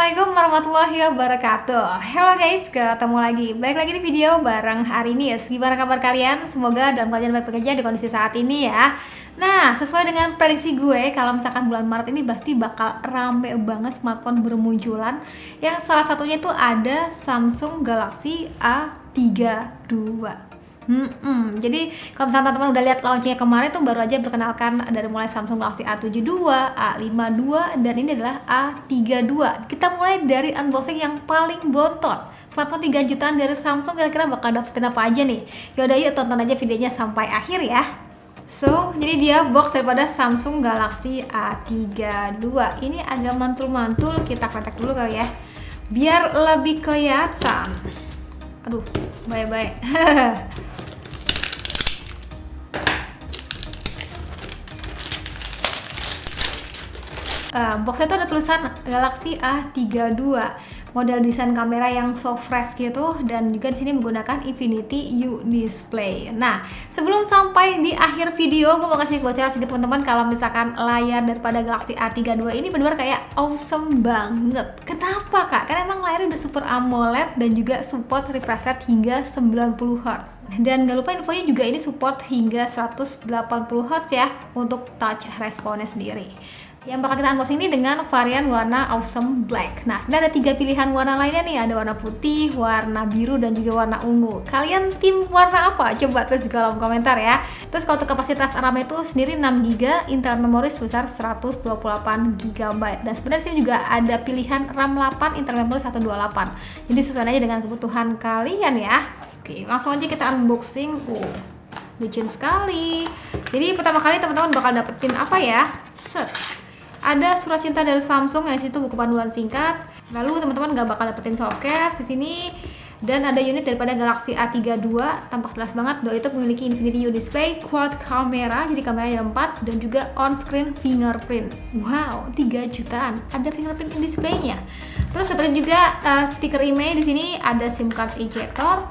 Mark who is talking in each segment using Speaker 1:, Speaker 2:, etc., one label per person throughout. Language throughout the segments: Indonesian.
Speaker 1: Assalamualaikum warahmatullahi wabarakatuh. Hello guys, ketemu lagi. Balik lagi di video bareng hari ini ya. Gimana kabar kalian? Semoga dalam keadaan baik-baik aja di kondisi saat ini ya. Nah, sesuai dengan prediksi gue, kalau misalkan bulan Maret ini pasti bakal rame banget smartphone bermunculan. Yang salah satunya itu ada Samsung Galaxy A32. Jadi kalau misalnya teman-teman udah lihat launchingnya kemarin tuh baru aja perkenalkan dari mulai Samsung Galaxy A72, A52, dan ini adalah A32. Kita mulai dari unboxing yang paling bontot. Smartphone 3 jutaan dari Samsung kira-kira bakal dapetin apa aja nih? Yaudah yuk tonton aja videonya sampai akhir ya. So, jadi dia box daripada Samsung Galaxy A32. Ini agak mantul-mantul, kita kletek dulu kali ya. Biar lebih kelihatan. Aduh, bye-bye. Boxnya itu ada tulisan Galaxy A32, model desain kamera yang so fresh gitu, dan juga di sini menggunakan Infinity U display. Nah, sebelum sampai di akhir video, gue mau kasih bocoran sedikit teman-teman kalau misalkan layar daripada Galaxy A32 ini benar-benar kayak awesome banget. Kenapa kak? Karena emang layarnya udah super AMOLED dan juga support refresh rate hingga 90 Hz. Dan gak lupa infonya juga ini support hingga 180 Hz ya untuk touch responnya sendiri. Yang bakal kita unboxing ini dengan varian warna Awesome Black. Nah, sebenarnya ada 3 pilihan warna lainnya nih. Ada warna putih, warna biru, dan juga warna ungu. Kalian tim warna apa? Coba tulis di kolom komentar ya. Terus kalau untuk kapasitas RAM itu sendiri 6GB, internal memory sebesar 128GB. Dan sebenarnya sini juga ada pilihan RAM 8, internal memory 128. Jadi sesuai aja dengan kebutuhan kalian ya. Oke, langsung aja kita unboxing. Licin sekali. Jadi pertama kali teman-teman bakal dapetin apa ya? Set. Ada surat cinta dari Samsung, yang situ buku panduan singkat. Lalu teman-teman gak bakal dapetin softcase di sini. Dan ada unit daripada Galaxy A32, tampak jelas banget bahwa itu memiliki Infinity U display, quad kamera, jadi kameranya ada 4, dan juga on-screen fingerprint. Wow, 3 jutaan. Ada fingerprint displaynya. Terus dapetin juga stiker IMEI di sini, ada SIM card ejector.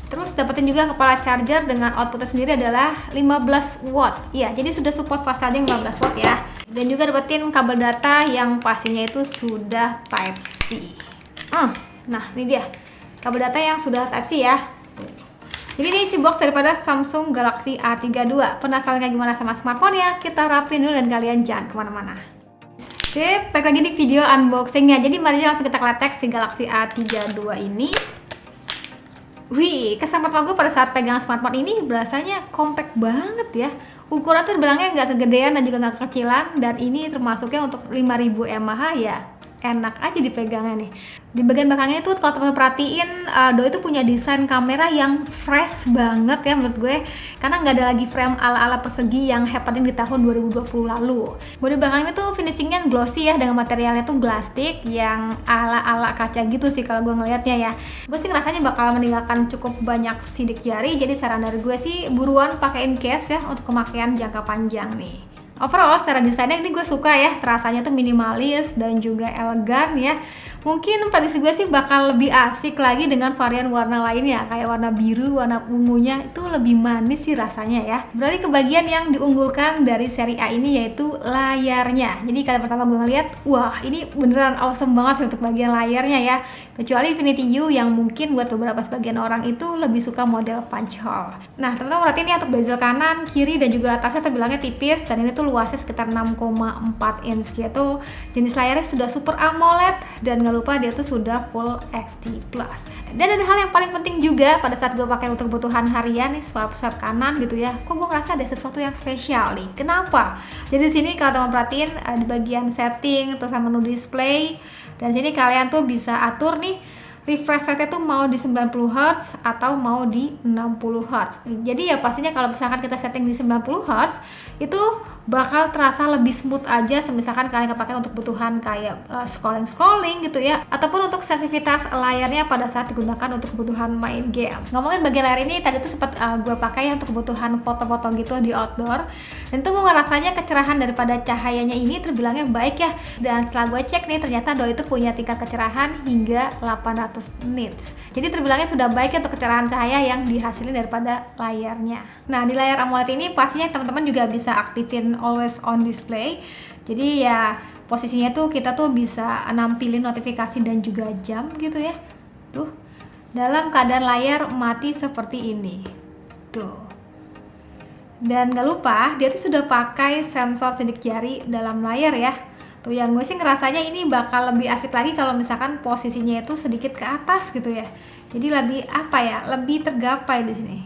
Speaker 1: Terus dapetin juga kepala charger dengan outputnya sendiri adalah 15 watt. Iya, jadi sudah support fast charging 15 watt ya. Dan juga dapetin kabel data yang pastinya itu sudah Type-C. Nah, ini dia kabel data yang sudah Type-C ya. Jadi ini isi box daripada Samsung Galaxy A32. Penasaran kayak gimana sama smartphone ya? Kita rapin dulu dan kalian jangan kemana-mana. Sip, balik lagi di video unboxingnya. Jadi mari langsung kita kletek si Galaxy A32 ini. Wih, kesan pertama gue pada saat pegang smartphone ini berasanya compact banget ya. Ukuran tuh bilangnya nggak kegedean dan juga nggak kekecilan, dan ini termasuknya untuk 5000 mAh ya. Enak aja dipegangnya nih. Di bagian belakangnya itu kalau teman-teman perhatiin, Doi itu punya desain kamera yang fresh banget ya menurut gue, karena nggak ada lagi frame ala-ala persegi yang happening di tahun 2020 lalu. Bodi belakangnya tuh finishingnya glossy ya, dengan materialnya tuh plastik yang ala-ala kaca gitu sih kalau gue ngelihatnya ya. Gue sih ngerasanya bakal meninggalkan cukup banyak sidik jari, jadi saran dari gue sih buruan pakein case ya untuk pemakaian jangka panjang nih. Overall secara desainnya ini gue suka ya, terasanya tuh minimalis dan juga elegan ya. Mungkin prediksi gue sih bakal lebih asik lagi dengan varian warna lainnya, kayak warna biru, warna ungunya itu lebih manis sih rasanya ya. Berarti kebagian yang diunggulkan dari seri A ini yaitu layarnya. Jadi kali pertama gue ngeliat, wah ini beneran awesome banget sih untuk bagian layarnya ya. Kecuali Infinity U yang mungkin buat beberapa sebagian orang itu lebih suka model punch hole. Nah teman-teman perhatiin ya, untuk bezel kanan, kiri, dan juga atasnya terbilangnya tipis, dan ini tuh luasnya sekitar 6,4 inch gitu. Jenis layarnya sudah Super AMOLED, dan gak lupa dia tuh sudah Full HD+. Dan ada hal yang paling penting juga pada saat gue pakai untuk kebutuhan harian nih, swipe kanan gitu ya. Kok gue ngerasa ada sesuatu yang spesial nih. Kenapa? Jadi di sini kalau teman perhatiin di bagian setting terus sama menu display, dan sini kalian tuh bisa atur nih refresh rate tuh mau di 90 Hz atau mau di 60 Hz. Jadi ya pastinya kalau misalkan kita setting di 90 Hz itu bakal terasa lebih smooth aja, misalkan kalian pakai untuk kebutuhan kayak scrolling gitu ya, ataupun untuk sensitivitas layarnya pada saat digunakan untuk kebutuhan main game. Ngomongin bagian layar ini, tadi tuh sempat gue pakai untuk kebutuhan foto-foto gitu di outdoor, dan tuh gue ngerasanya kecerahan daripada cahayanya ini terbilangnya baik ya. Dan setelah gue cek nih, ternyata Doi itu punya tingkat kecerahan hingga 800 nits. Jadi terbilangnya sudah baik ya untuk kecerahan cahaya yang dihasilkan daripada layarnya. Nah di layar AMOLED ini pastinya teman-teman juga bisa aktifin always on display. Jadi ya posisinya tuh kita tuh bisa nampilin notifikasi dan juga jam gitu ya. Tuh, dalam keadaan layar mati seperti ini. Tuh. Dan gak lupa dia tuh sudah pakai sensor sidik jari dalam layar ya. Tuh, yang gue sih ngerasanya ini bakal lebih asik lagi kalau misalkan posisinya itu sedikit ke atas gitu ya. Jadi lebih apa ya, lebih tergapai di sini.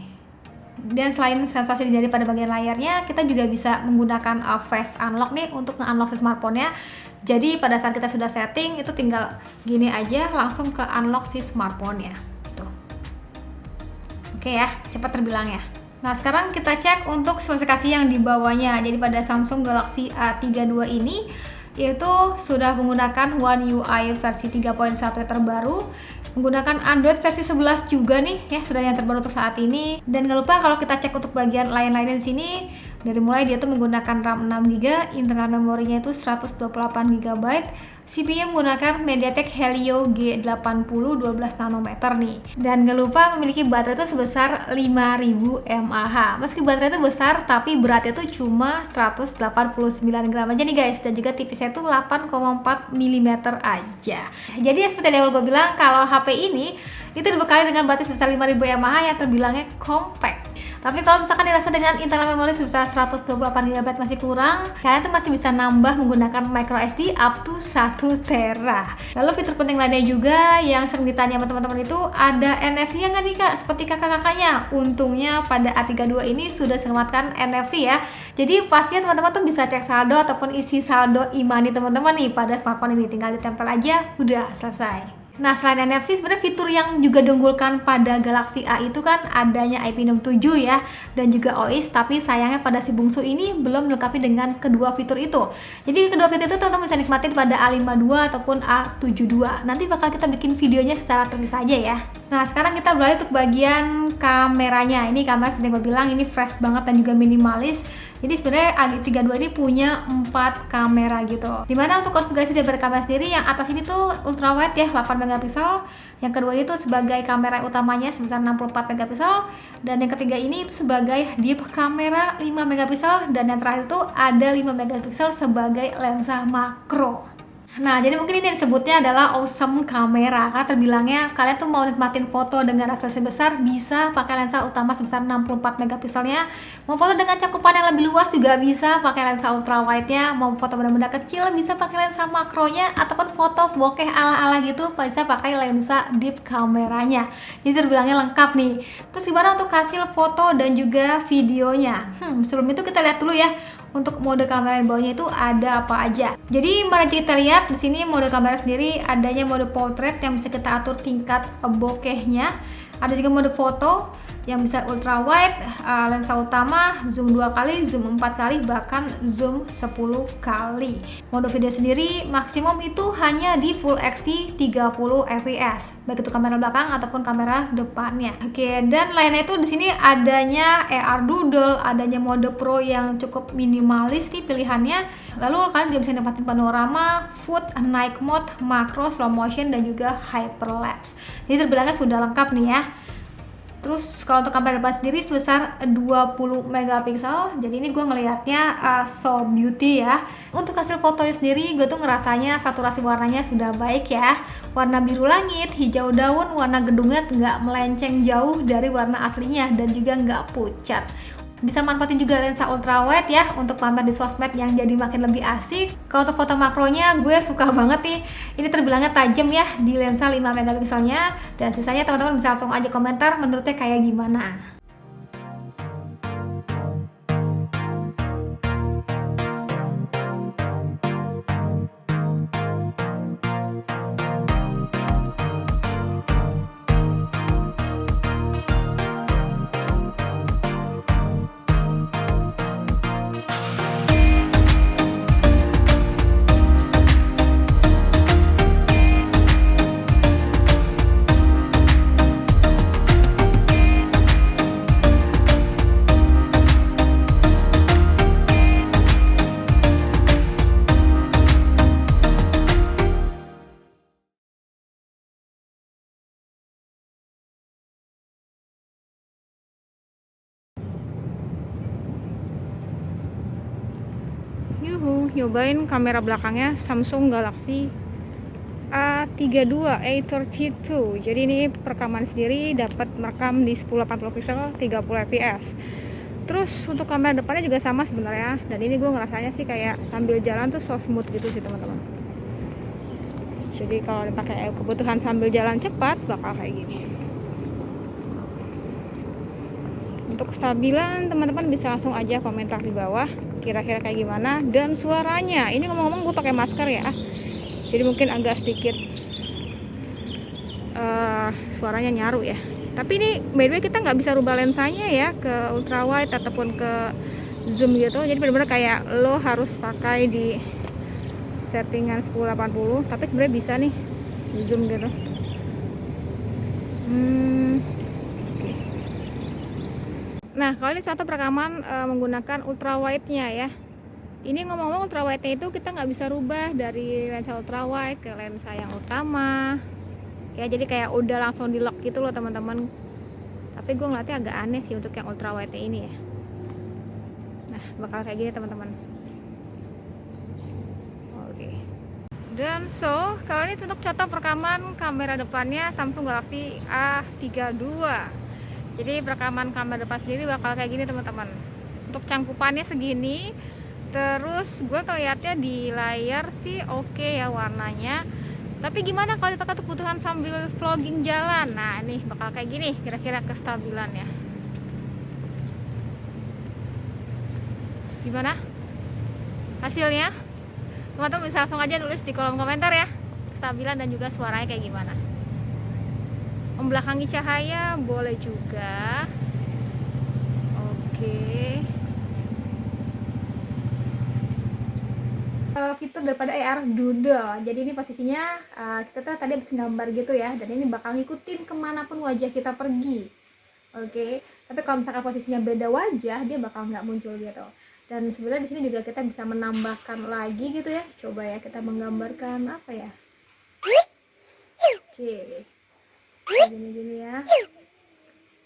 Speaker 1: Dan selain sensor sidik jari pada bagian layarnya, kita juga bisa menggunakan face unlock nih untuk nge-unlock si smartphone-nya. Jadi pada saat kita sudah setting, itu tinggal gini aja langsung ke unlock si smartphone-nya. Tuh. Oke ya, cepat terbilang ya. Nah, sekarang kita cek untuk spesifikasi yang di bawahnya. Jadi pada Samsung Galaxy A32 ini yaitu sudah menggunakan One UI versi 3.1 terbaru, menggunakan Android versi 11 juga nih ya, sudah yang terbaru untuk saat ini. Dan gak lupa kalau kita cek untuk bagian lain-lainnya di sini, dari mulai dia tuh menggunakan RAM 6GB, internal memorinya itu 128GB, CPU menggunakan MediaTek Helio G80 12 nanometer nih. Dan gak lupa memiliki baterai itu sebesar 5000 mAh. Meski baterai itu besar, tapi beratnya itu cuma 189 gram aja nih guys. Dan juga tipisnya itu 8,4 mm aja. Jadi seperti yang awal gue bilang, kalau HP ini itu dibekali dengan baterai sebesar 5000 mAh yang terbilangnya compact. Tapi kalau misalkan dirasa dengan internal memori sebesar 128GB masih kurang, kalian tuh masih bisa nambah menggunakan microSD up to 1 tera. Lalu fitur penting lainnya juga yang sering ditanya sama teman-teman itu, ada NFC-nya nggak nih kak? Seperti kakak-kakaknya. Untungnya pada A32 ini sudah diselamatkan NFC ya. Jadi pastinya teman-teman tuh bisa cek saldo ataupun isi saldo e-money teman-teman nih pada smartphone ini. Tinggal ditempel aja, udah selesai. Nah, selain NFC, sebenarnya fitur yang juga diunggulkan pada Galaxy A itu kan adanya IP67 ya, dan juga OIS, tapi sayangnya pada si bungsu ini belum dilengkapi dengan kedua fitur itu. Jadi kedua fitur itu teman-teman bisa nikmatin pada A52 ataupun A72. Nanti bakal kita bikin videonya secara terpisah aja ya. Nah, sekarang kita beralih untuk bagian kameranya. Ini kamera seperti yang gue bilang, ini fresh banget dan juga minimalis. Jadi sebenarnya A32 ini punya 4 kamera gitu. Dimana untuk konfigurasi dari kamera sendiri, yang atas ini tuh ultra wide ya, 8 megapiksel. Yang kedua ini tuh sebagai kamera utamanya sebesar 64 megapiksel. Dan yang ketiga ini itu sebagai deep kamera 5 megapiksel. Dan yang terakhir itu ada 5 megapiksel sebagai lensa makro. Nah, jadi mungkin ini disebutnya adalah awesome kamera, karena terbilangnya kalian tuh mau nikmatin foto dengan resolusi besar bisa pakai lensa utama sebesar 64 megapikselnya. Mau foto dengan cakupan yang lebih luas juga bisa pakai lensa ultra wide-nya. Mau foto benda-benda kecil bisa pakai lensa makronya, ataupun foto bokeh ala-ala gitu bisa pakai lensa deep kameranya. Jadi terbilangnya lengkap nih. Terus gimana untuk hasil foto dan juga videonya? Sebelum itu kita lihat dulu ya. Untuk mode kamera di bawahnya itu ada apa aja. Jadi mari kita lihat di sini mode kamera sendiri, adanya mode portrait yang bisa kita atur tingkat bokehnya. Ada juga mode foto yang bisa ultra wide, lensa utama, zoom 2 kali, zoom 4 kali, bahkan zoom 10 kali. Mode video sendiri maksimum itu hanya di Full HD 30 fps, baik itu kamera belakang ataupun kamera depannya. Oke, dan lainnya itu di sini adanya AR Doodle, adanya mode Pro yang cukup minimalis nih pilihannya. Lalu kalian juga bisa dapatin panorama, food, night mode, macro, slow motion, dan juga hyperlapse. Jadi terbilangnya sudah lengkap nih ya. Terus kalau untuk kamera depan sendiri sebesar 20 megapiksel. Jadi ini gue ngelihatnya so beauty ya. Untuk hasil fotonya sendiri gue tuh ngerasanya saturasi warnanya sudah baik ya. Warna biru langit, hijau daun, warna gedungnya nggak melenceng jauh dari warna aslinya dan juga nggak pucat. Bisa manfaatin juga lensa ultra wide ya untuk pamer di sosmed yang jadi makin lebih asik. Kalau untuk foto makronya gue suka banget nih. Ini terbilangnya tajam ya di lensa 5 megapikselnya, dan sisanya teman-teman bisa langsung aja komentar menurutnya kayak gimana. nyobain kamera belakangnya Samsung Galaxy A32. Jadi ini perekaman sendiri dapat merekam di 1080 pixel 30 fps. Terus untuk kamera depannya juga sama sebenarnya, dan ini gue ngerasanya sih kayak sambil jalan tuh so smooth gitu sih teman-teman. Jadi kalau dipakai kebutuhan sambil jalan cepat bakal kayak gini. Untuk kestabilan teman-teman bisa langsung aja komentar di bawah kira-kira kayak gimana, dan suaranya ini ngomong-ngomong gue pakai masker ya, jadi mungkin agak sedikit suaranya nyaru ya. Tapi ini by the way kita nggak bisa rubah lensanya ya ke ultra wide ataupun ke zoom gitu. Jadi benar-benar kayak lo harus pakai di settingan 1080. Tapi sebenarnya bisa nih di zoom gitu. Nah kalau ini contoh perekaman menggunakan ultra wide-nya ya. Ini ngomong-ngomong ultra wide-nya itu kita nggak bisa rubah dari lensa ultra wide ke lensa yang utama. Ya jadi kayak udah langsung di lock gitu loh teman-teman. Tapi gue ngeliatnya agak aneh sih untuk yang ultra wide ini ya. Nah bakal kayak gini teman-teman. Oke. Dan so kalau ini untuk contoh perekaman kamera depannya Samsung Galaxy A32. Jadi perekaman kamera depan sendiri bakal kayak gini teman-teman. Untuk cangkupannya segini. Terus gue kelihatnya di layar sih oke ya warnanya. Tapi gimana kalau dipakai kebutuhan sambil vlogging jalan? Nah ini bakal kayak gini kira-kira kestabilannya. Gimana hasilnya? Teman-teman bisa langsung aja nulis di kolom komentar ya, kestabilan dan juga suaranya kayak gimana. Membelakangi cahaya boleh juga. Oke. Fitur daripada AR Doodle. Jadi ini posisinya kita tuh tadi habis gambar gitu ya, dan ini bakal ngikutin kemanapun wajah kita pergi. Oke. Tapi kalau misalkan posisinya beda wajah, dia bakal nggak muncul gitu. Dan sebenarnya di sini juga kita bisa menambahkan lagi gitu ya. Coba ya kita menggambarkan apa ya? Oke. Gini-gini ya.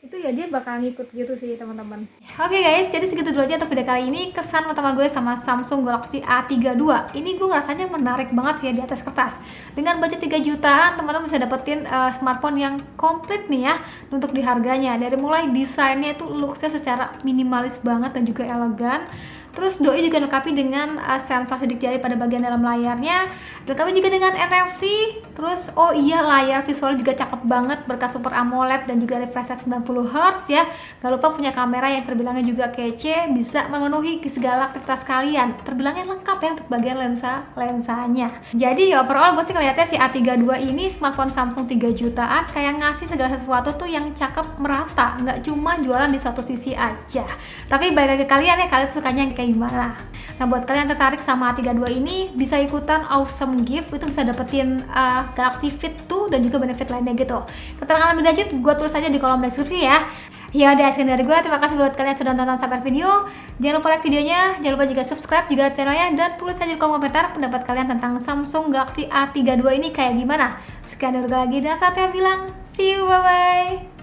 Speaker 1: Itu ya dia bakal ngikut gitu sih teman-teman. Oke guys, jadi segitu dulu aja untuk video kali ini. Kesan pertama gue sama Samsung Galaxy A32 ini gue rasanya menarik banget sih ya di atas kertas. Dengan budget 3 jutaan teman-teman bisa dapetin smartphone yang komplit nih ya untuk di harganya. Dari mulai desainnya itu looksnya secara minimalis banget dan juga elegan. Terus doi juga dilengkapi dengan sensor sidik jari pada bagian dalam layarnya, dilengkapi juga dengan NFC. Terus oh iya, layar visualnya juga cakep banget berkat Super AMOLED dan juga refresh rate 90 Hz ya. Gak lupa punya kamera yang terbilangnya juga kece, bisa memenuhi segala aktivitas kalian. Terbilangnya lengkap ya untuk bagian lensanya. Jadi overall gue sih ngeliatnya si A32 ini smartphone Samsung 3 jutaan kayak ngasih segala sesuatu tuh yang cakep merata, nggak cuma jualan di satu sisi aja. Tapi balik lagi ke kalian ya, kalian sukanya yang kayak gimana. Nah buat kalian yang tertarik sama A32 ini bisa ikutan awesome gift, itu bisa dapetin Galaxy Fit 2 dan juga benefit lainnya gitu. Keterangan lebih lanjut gue tulis aja di kolom deskripsi ya. Ya udah, sekian dari gue. Terima kasih buat kalian sudah nonton sampai video. Jangan lupa like videonya, jangan lupa juga subscribe juga channelnya, dan tulis aja di kolom komentar pendapat kalian tentang Samsung Galaxy A32 ini kayak gimana. Sekian dari gue lagi dan saatnya bilang see you, bye bye.